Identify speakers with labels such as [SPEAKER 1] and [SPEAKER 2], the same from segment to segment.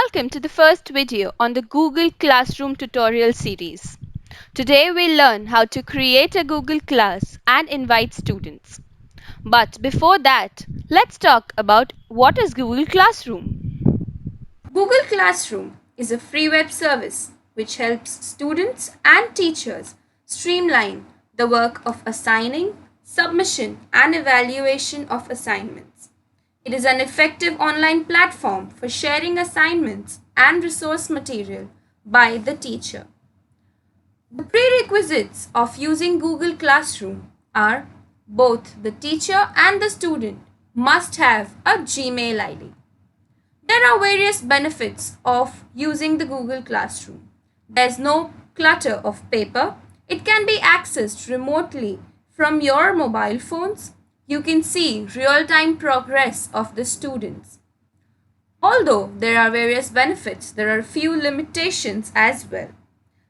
[SPEAKER 1] Welcome to the first video on the Google Classroom tutorial series. Today we'll learn how to create a Google class and invite students. But before that, let's talk about what is Google Classroom.
[SPEAKER 2] Google Classroom is a free web service which helps students and teachers streamline the work of assigning, submission, and evaluation of assignments. It is an effective online platform for sharing assignments and resource material by the teacher. The prerequisites of using Google Classroom are both the teacher and the student must have a Gmail ID. There are various benefits of using the Google Classroom. There's no clutter of paper. It can be accessed remotely from your mobile phones. You can see real-time progress of the students. Although there are various benefits, there are few limitations as well.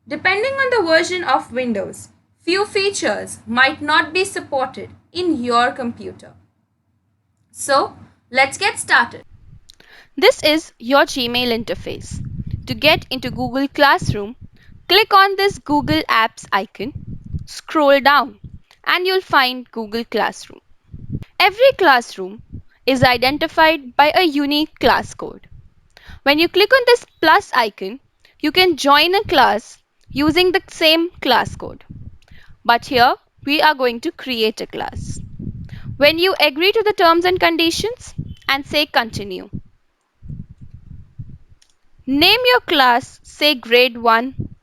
[SPEAKER 2] Depending on the version of Windows, few features might not be supported in your computer. So, let's get started.
[SPEAKER 1] This is your Gmail interface. To get into Google Classroom, click on this Google Apps icon, scroll down, and you'll find Google Classroom. Every classroom is identified by a unique class code. When you click on this plus icon, you can join a class using the same class code. But here we are going to create a class. When you agree to the terms and conditions and say continue, name your class, say grade 1,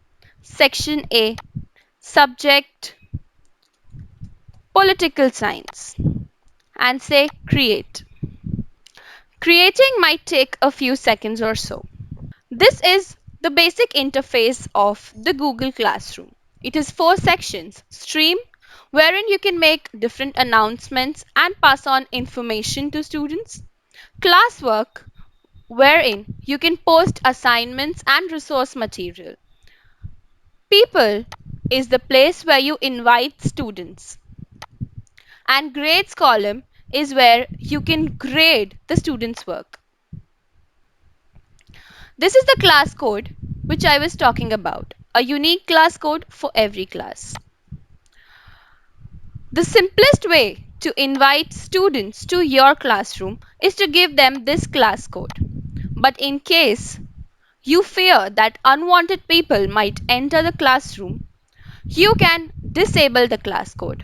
[SPEAKER 1] section A, subject political science, and say create. Creating might take a few seconds or so. This is the basic interface of the Google Classroom. It is 4 sections: stream, wherein you can make different announcements and pass on information to students; classwork, wherein you can post assignments and resource material; people is the place where you invite students; and grades column is where you can grade the students' work. This is the class code which I was talking about, a unique class code for every class. The simplest way to invite students to your classroom is to give them this class code. But in case you fear that unwanted people might enter the classroom, you can disable the class code.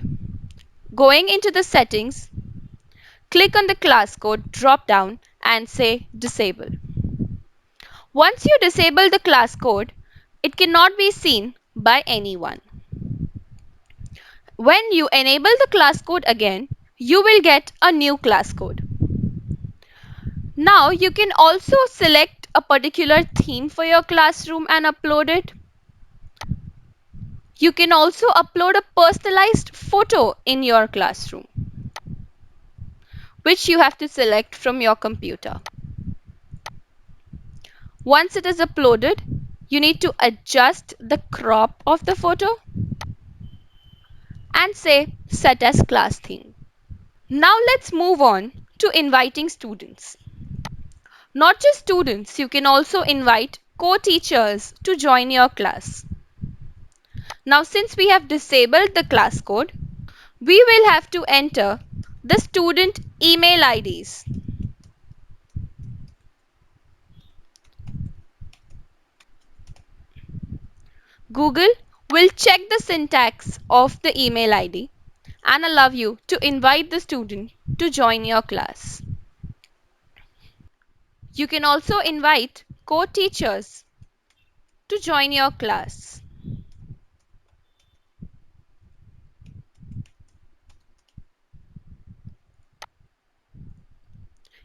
[SPEAKER 1] Going into the settings, click on the class code drop down and say disable. Once you disable the class code, it cannot be seen by anyone. When you enable the class code again, you will get a new class code. Now you can also select a particular theme for your classroom and upload it. You can also upload a personalized photo in your classroom, which you have to select from your computer. Once it is uploaded, you need to adjust the crop of the photo and say set as class theme. Now let's move on to inviting students. Not just students, you can also invite co-teachers to join your class. Now since we have disabled the class code, we will have to enter the student email IDs. Google will check the syntax of the email ID and allow you to invite the student to join your class. You can also invite co-teachers to join your class.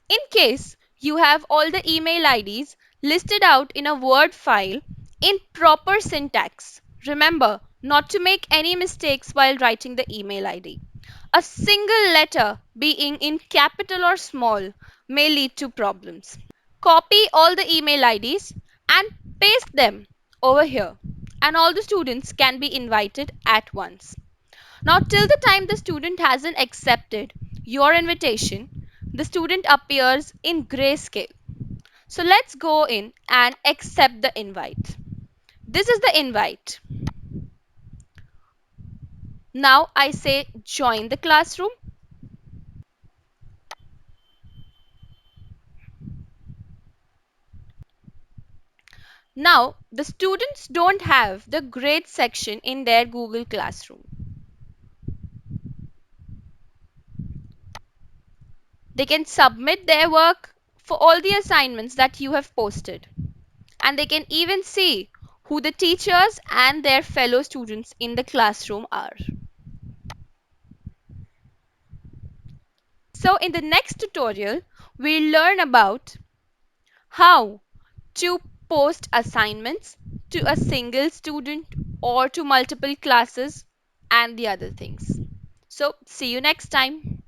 [SPEAKER 1] In case you have all the email IDs listed out in a Word file in proper syntax, remember not to make any mistakes while writing the email ID. A single letter being in capital or small may lead to problems. Copy all the email IDs and paste them over here, and all the students can be invited at once. Now, till the time the student hasn't accepted your invitation, the student appears in grayscale. So let's go in and accept the invite. This is the invite. Now I say join the classroom. Now the students don't have the grade section in their Google Classroom. They can submit their work for all the assignments that you have posted. And they can even see who the teachers and their fellow students in the classroom are. So in the next tutorial, we'll learn about how to post assignments to a single student or to multiple classes and the other things. So see you next time.